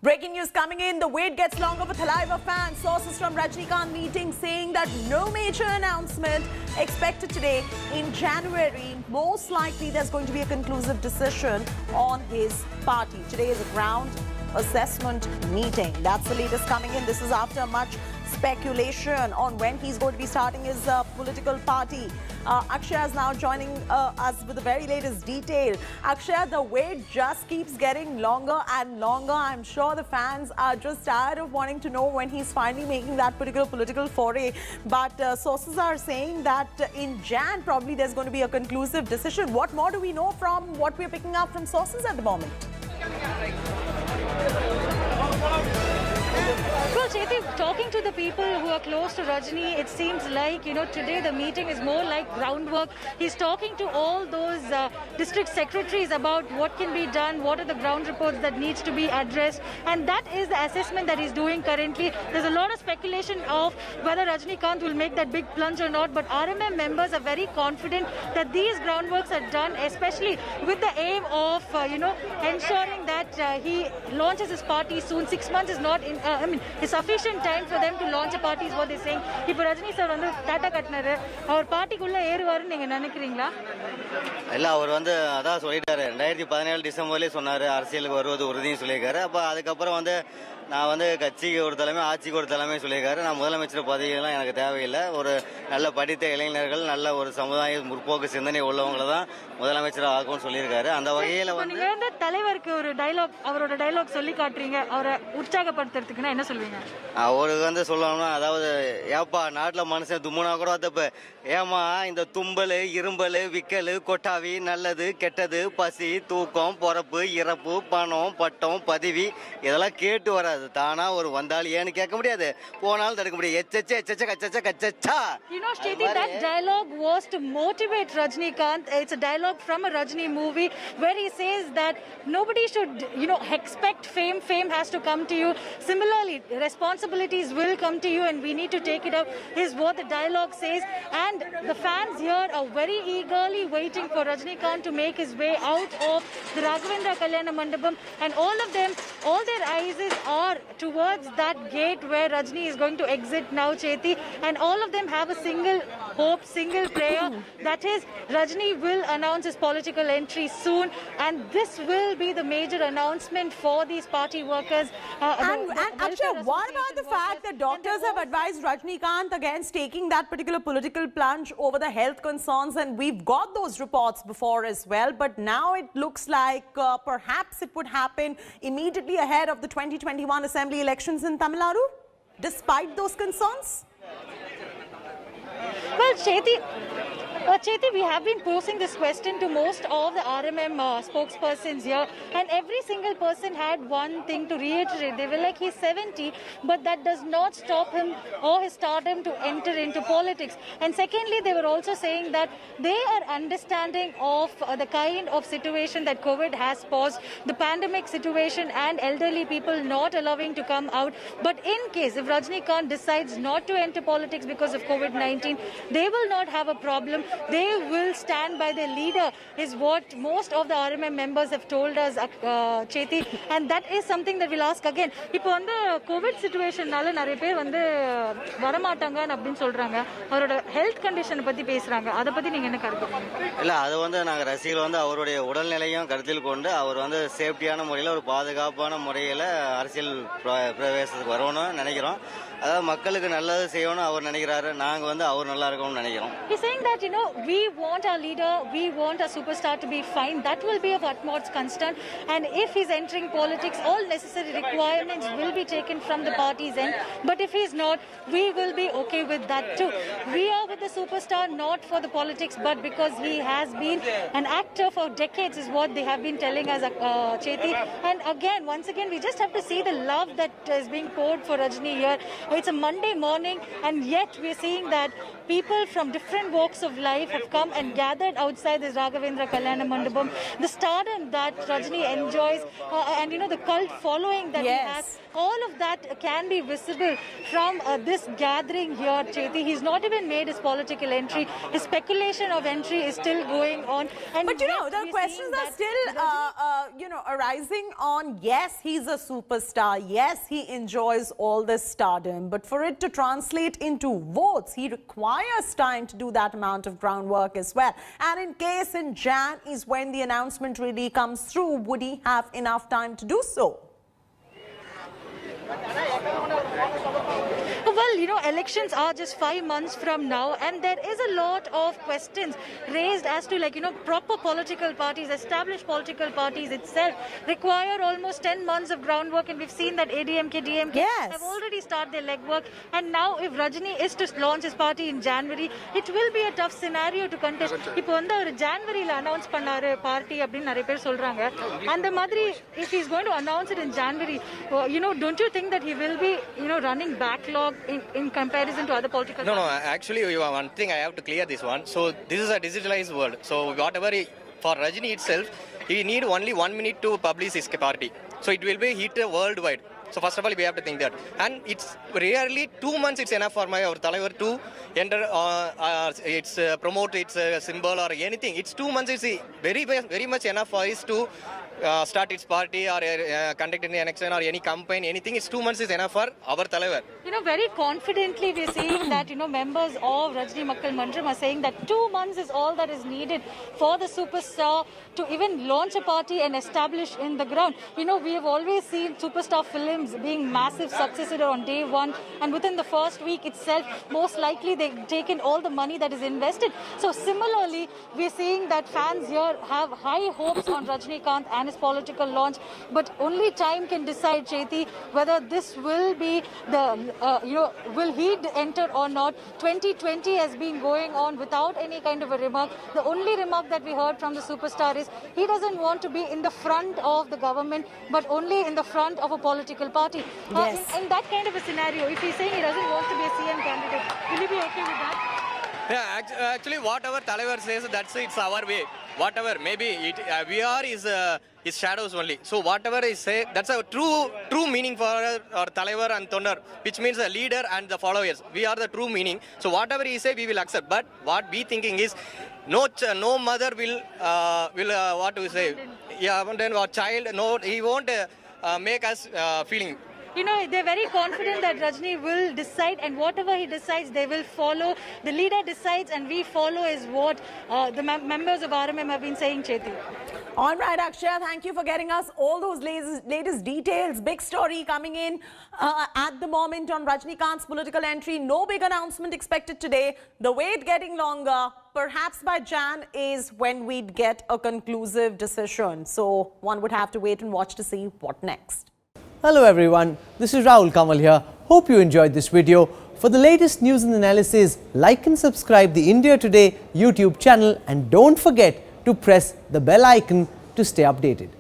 Breaking news coming in. The wait gets longer for Thalaiva fans. Sources from Rajinikanth meeting saying that no major announcement expected today in January. Most likely there's going to be a conclusive decision on his party. Today is a ground assessment meeting. That's the latest coming in. This is after much speculation on when he's going to be starting his political party. Akshay is now joining us with the very latest detail. Akshay, the wait just keeps getting longer and longer. I'm sure the fans are just tired of wanting to know when he's finally making that particular political foray. But sources are saying that in Jan, probably there's going to be a conclusive decision. What more do we know from what we're picking up from sources at the moment? Well, Chethi, talking to the people who are close to Rajini, it seems like, today the meeting is more like groundwork. He's talking to all those district secretaries about what can be done, what are the ground reports that needs to be addressed. And that is the assessment that he's doing currently. There's a lot of speculation of whether Rajinikanth will make that big plunge or not. But RMM members are very confident that these groundworks are done, especially with the aim of, ensuring that he launches his party soon. 6 months is not it's sufficient time for them to launch a party is what they're saying. If Rajini sir வந்து டாடா கட்டனாரு அவர் பார்ட்டிக்குள்ள ஏறுவாருன்னு நீங்க நினைக்கிறீங்களா? இல்ல அவர் வந்து அதான் சொல்லிட்டாரு 2017 டிசம்பர்லயே சொன்னாரு அரசியலுக்கு வருவது உறுதின்னு சொல்லியிருக்காரு. அப்ப அதுக்கப்புறம் வந்து நான் வந்து கட்சிக்கு ஒரு தலைமை ஆட்சிக்கு ஒரு தலைமை சொல்லியிருக்காரு. நான் முதலமைச்சர் பதவியெல்லாம் எனக்கு தேவையில்லை. ஒரு நல்ல படித்த இளைஞர்கள் நல்ல ஒரு சமுதாய முற்போக்கு சிந்தனை உள்ளவங்களை தான் முதலமைச்சர் ஆகும்னு சொல்லியிருக்காரு. அந்த வகையில வந்து தலைவருக்கு ஒரு டைலாக் அவரோட டைலாக் சொல்லி காட்டுறீங்க அவரை உற்சாகப்படுத்துறதுக்குன்னா என்ன சொல்வீங்க? அவருக்கு வந்து சொல்லணும்னா அதாவது ஏப்பா நாட்டில் மனுஷன் தும்முனா கூட தப்பு ஏமா இந்த தும்பல் இரும்பல் விக்கல் கொட்டாவி நல்லது கெட்டது பசி தூக்கம் பொறப்பு இறப்பு பணம் பட்டம் பதவி இதெல்லாம் கேட்டு வராது தானா ஒரு வந்தால் ஏன்னு கேட்க முடியாது போனாலும் தடுக்க முடியாது எச்சச்ச எச்சச்ச கச்சச்ச கச்சச்சா. Shruti, that dialogue was to motivate Rajinikanth. It's a dialogue from a Rajini movie where he says that nobody should expect fame. Fame has to come to you. Similarly, responsibilities will come to you and we need to take it up is what the dialogue says. And the fans here are very eagerly waiting for Rajinikanth to make his way out of the Raghavendra Kalyana Mandapam, and all of them, all their eyes are towards that gate where Rajini is going to exit now, Chethi, and all of them have a single hope, single prayer, that is Rajini will announce his political entry soon, and this will be the major announcement for these party workers. And Akshay, what about the fact that doctors have advised Rajinikanth against taking that particular political plunge over the health concerns, and we've got those reports before as well, but now it looks like perhaps it would happen immediately ahead of the 2021 assembly elections in Tamil Nadu, despite those concerns? Well, Chethi, we have been posing this question to most of the RMM spokespersons here, and every single person had one thing to reiterate. They were like, he's 70, but that does not stop him or his stardom to enter into politics. And secondly, they were also saying that they are understanding of the kind of situation that COVID has posed, the pandemic situation and elderly people not allowing to come out. But in case if Rajinikanth decides not to enter politics because of COVID-19, they will not have a problem. They will stand by their leader is what most of the RMM members have told us, Chethi, and that is something that we'll ask again. இப்போ வந்து Covid சிச்சுவேஷன்னால நிறைய பேர் வந்து வரமாட்டாங்கன்னு அப்படின்னு சொல்றாங்க. அவரோட health கண்டிஷனை பத்தி பேசுறாங்க. அதை பத்தி நீங்க என்ன கருதுறீங்க? இல்ல அது வந்து நாங்க ரசிகர்கள் வந்து அவருடைய உடல்நிலையும் கருத்தில் கொண்டு அவர் வந்து சேஃப்டியான முறையில் ஒரு பாதுகாப்பான முறையில் அரசியல் பிரவேசத்துக்கு வரணும்னு நினைக்கிறோம். அதாவது மக்களுக்கு நல்லது செய்யணும் அவர் நினைக்கிறாரு. நாங்க வந்து அவர் நல்லா இருக்கணும்னு நினைக்கிறோம். He's saying that we want our leader, we want our superstar to be fine. That will be of utmost concern. And if he's entering politics, all necessary requirements will be taken from the party's end. But if he's not, we will be okay with that too. We are with the superstar not for the politics, but because he has been an actor for decades is what they have been telling us, Chethi. And again, once again, we just have to see the love that is being poured for Rajini here. It's a Monday morning, and yet we're seeing that people from different walks of life life have come and gathered outside this Raghavendra Kalyana Mandapam. The stardom that Rajini enjoys and the cult following that he has, all of that can be visible from this gathering here, Chethi. He's not even made his political entry. His speculation of entry is still going on. And but the questions are still, arising on, yes, he's a superstar. Yes, he enjoys all this stardom. But for it to translate into votes, he requires time to do that amount of groundwork as well. And in case in Jan is when the announcement really comes through, would he have enough time to do so? Well, elections are just 5 months from now, and there is a lot of questions raised as to, proper political parties, established political parties itself require almost 10 months of groundwork, and we've seen that ADMK, DMK have already started their legwork. And now, if Rajini is to launch his party in January, it will be a tough scenario to contest. இப்போ ஒரு January announce பண்ணாரு party அப்படின்னு நிறைய பேர் சொல்றாங்க. And the மாதிரி, if he's going to announce it in January, don't you think that he will be, running backlog in comparison to other political parties? No, actually, one thing I have to clear this one. So, this is a digitalized world. So, whatever for Rajini itself, he need only 1 minute to publish his party. So, it will be hit worldwide. So, first of all, we have to think that. And it's rarely 2 months it's enough for our Talaivar to enter, it's promote its symbol or anything. It's 2 months is very much enough for us to start its party or conduct an election or any campaign, anything. It's 2 months is enough for our Talaivar. Very confidently we're seeing that, members of Rajini Makkal Mandram are saying that 2 months is all that is needed for the superstar to even launch a party and establish in the ground. We have always seen superstar films being massive successes on day one, and within the first week itself, most likely they've taken all the money that is invested. So similarly, we're seeing that fans here have high hopes on Rajinikanth and his political launch, but only time can decide, Chethi, whether this will be will he enter or not. 2020 has been going on without any kind of a remark. The only remark that we heard from the superstar is he doesn't want to be in the front of the government, but only in the front of a political party. In that kind of a scenario, if he's saying he doesn't want to be a CM candidate, will you be okay with that? Yeah, actually, whatever Talaivar says, it's our way. Whatever, maybe we are his shadows only. So whatever he say, that's a true meaning for our Talaivar and Tondar, which means the leader and the followers. We are the true meaning. So whatever he say, we will accept. But what we thinking is, no mother will what do we say? Yeah, and then our child, no, he won't make us feeling. They're very confident that Rajini will decide, and whatever he decides, they will follow. The leader decides, and we follow is what the members of RMM have been saying, Chethi. All right, Akshaya, thank you for getting us all those latest details. Big story coming in at the moment on Rajinikanth's political entry. No big announcement expected today. The wait getting longer. Perhaps by Jan is when we'd get a conclusive decision. So one would have to wait and watch to see what next. Hello everyone, this is Rahul Kamal here. Hope you enjoyed this video. For the latest news and analysis, like and subscribe the India Today YouTube channel, and don't forget to press the bell icon to stay updated.